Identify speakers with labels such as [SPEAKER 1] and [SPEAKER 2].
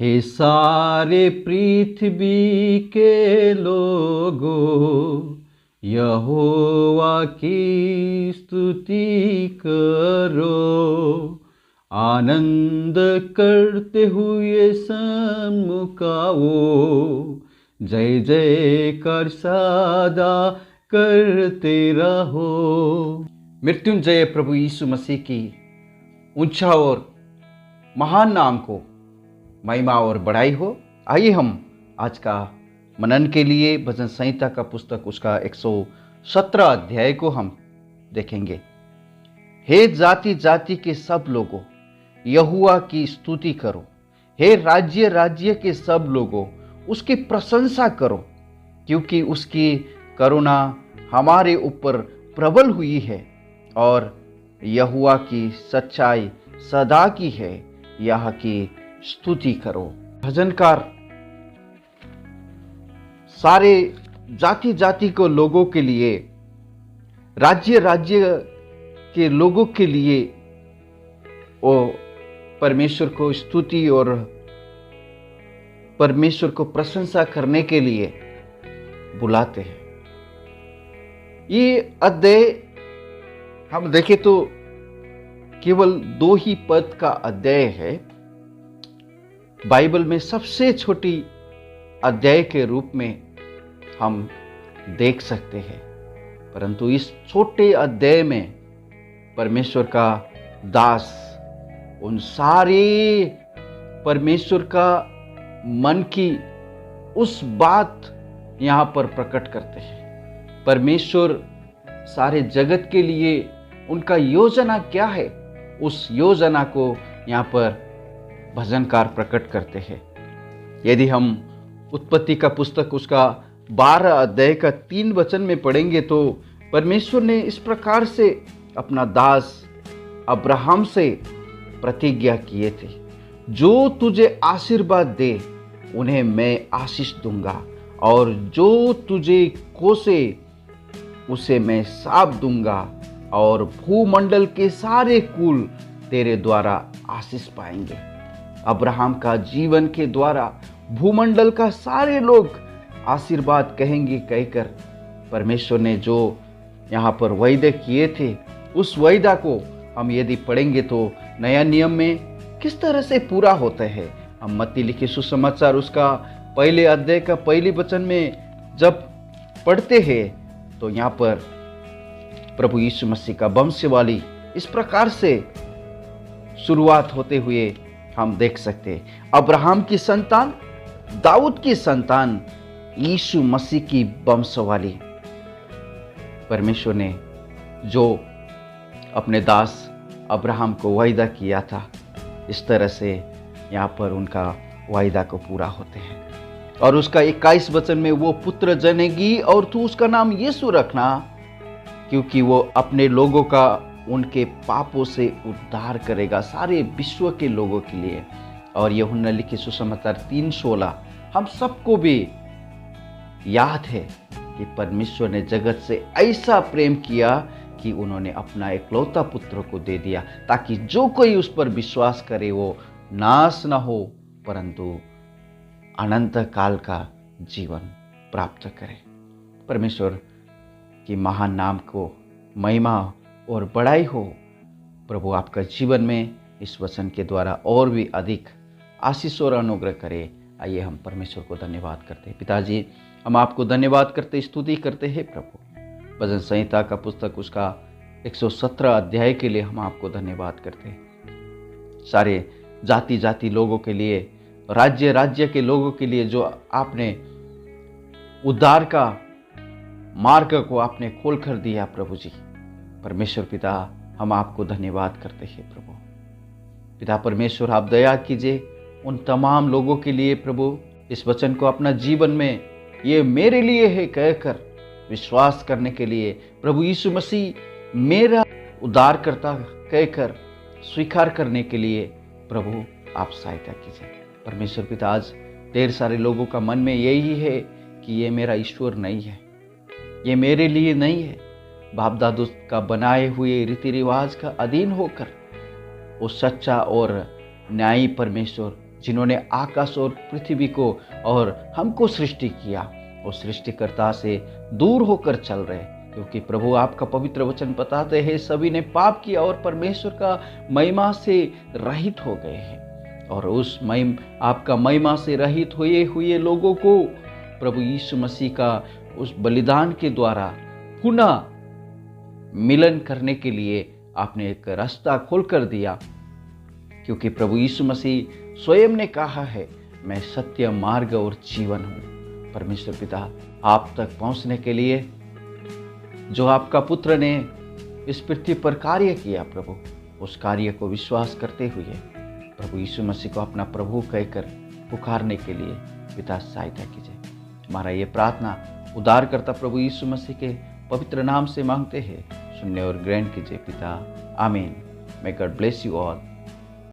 [SPEAKER 1] हे सारे पृथ्वी के लोगों, यहोवा की स्तुति करो। आनंद करते हुए सम्मुख आओ, जय जयकार सदा करते रहो। मृत्युंजय प्रभु यीशु मसीह की ऊंचा और महान नाम को महिमा और बड़ाई हो। आइए हम आज का मनन के लिए भजन संहिता का पुस्तक उसका 117 अध्याय को हम देखेंगे। हे जाति जाति के सब लोगों, यहोवा की स्तुति करो। हे राज्य राज्य के सब लोगों, उसकी प्रशंसा करो, क्योंकि उसकी करुणा हमारे ऊपर प्रबल हुई है और यहोवा की सच्चाई सदा की है। यह की स्तुति करो। भजनकार सारे जाति जाति को लोगों के लिए, राज्य राज्य के लोगों के लिए वो परमेश्वर को स्तुति और परमेश्वर को प्रशंसा करने के लिए बुलाते हैं। ये अध्याय हम देखें तो केवल 2 ही पद का अध्याय है। बाइबल में सबसे छोटी अध्याय के रूप में हम देख सकते हैं, परंतु इस छोटे अध्याय में परमेश्वर का दास उन सारे परमेश्वर का मन की उस बात यहाँ पर प्रकट करते हैं। परमेश्वर सारे जगत के लिए उनका योजना क्या है, उस योजना को यहाँ पर भजनकार प्रकट करते हैं। यदि हम उत्पत्ति का पुस्तक उसका 12 अध्याय का 3 वचन में पढ़ेंगे तो परमेश्वर ने इस प्रकार से अपना दास अब्राहम से प्रतिज्ञा किए थे, जो तुझे आशीर्वाद दे उन्हें मैं आशीष दूंगा, और जो तुझे कोसे उसे मैं शाप दूंगा, और भूमंडल के सारे कुल तेरे द्वारा आशीष पाएंगे। अब्राहम का जीवन के द्वारा भूमंडल का सारे लोग आशीर्वाद कहेंगे कहकर परमेश्वर ने जो यहाँ पर वायदे किए थे, उस वायदा को हम यदि पढ़ेंगे तो नया नियम में किस तरह से पूरा होता है। हम मत्ती लिखे सुसमाचार उसका 1 अध्याय का 1 वचन में जब पढ़ते हैं तो यहाँ पर प्रभु यीशु मसीह का वंशवाली इस प्रकार से शुरुआत होते हुए हम देख सकते हैं। अब्राहम की संतान, दाऊद की संतान, यीशु मसीह की वंशवाली। परमेश्वर ने जो अपने दास अब्राहम को वायदा किया था, इस तरह से यहाँ पर उनका वायदा को पूरा होते हैं। और उसका 21 वचन में वो पुत्र जनेगी और तू उसका नाम यीशु रखना, क्योंकि वो अपने लोगों का उनके पापों से उद्धार करेगा, सारे विश्व के लोगों के लिए। और यूहन्ना लिखे सुसमाचार 3:16 हम सबको भी याद है कि परमेश्वर ने जगत से ऐसा प्रेम किया कि उन्होंने अपना एकलौता पुत्र को दे दिया, ताकि जो कोई उस पर विश्वास करे वो नाश न हो परंतु अनंत काल का जीवन प्राप्त करे। परमेश्वर की महान नाम को महिमा और बड़ाई हो। प्रभु आपका जीवन में इस वचन के द्वारा और भी अधिक आशीष और अनुग्रह करे। आइए हम परमेश्वर को धन्यवाद करते हैं। पिताजी, हम आपको धन्यवाद करते, स्तुति करते हैं प्रभु। भजन संहिता का पुस्तक उसका 117 अध्याय के लिए हम आपको धन्यवाद करते हैं। सारे जाति जाति लोगों के लिए, राज्य राज्य के लोगों के लिए जो आपने उद्धार का मार्ग को आपने खोल कर दिया प्रभु जी। परमेश्वर पिता, हम आपको धन्यवाद करते हैं प्रभु। पिता परमेश्वर, आप दया कीजिए उन तमाम लोगों के लिए प्रभु, इस वचन को अपना जीवन में ये मेरे लिए है कहकर विश्वास करने के लिए, प्रभु यीशु मसीह मेरा उद्धारकर्ता कहकर स्वीकार करने के लिए प्रभु आप सहायता कीजिए। परमेश्वर पिता, आज ढेर सारे लोगों का मन में यही है कि ये मेरा ईश्वर नहीं है, ये मेरे लिए नहीं है। बाप दादू का बनाए हुए रीति रिवाज का अधीन होकर वो सच्चा और न्यायी परमेश्वर जिन्होंने आकाश और पृथ्वी को और हमको सृष्टि किया, वो सृष्टिकर्ता से दूर होकर चल रहे, क्योंकि प्रभु आपका पवित्र वचन बताते हैं सभी ने पाप किया और परमेश्वर का महिमा से रहित हो गए हैं। और उस आपका महिमा से रहित हुए लोगों को प्रभु यीशु मसीह का उस बलिदान के द्वारा पुनः मिलन करने के लिए आपने एक रास्ता खोल कर दिया, क्योंकि प्रभु यीशु मसीह स्वयं ने कहा है, मैं सत्य, मार्ग और जीवन हूँ। परमेश्वर पिता, आप तक पहुँचने के लिए जो आपका पुत्र ने इस पृथ्वी पर कार्य किया प्रभु, उस कार्य को विश्वास करते हुए प्रभु यीशु मसीह को अपना प्रभु कहकर पुकारने के लिए पिता सहायता कीजिए। हमारा ये प्रार्थना उद्धारकर्ता प्रभु यीशु मसीह के पवित्र नाम से मांगते हैं, सुनने और ग्रहण कीजिए पिता, आमीन। May God bless you all.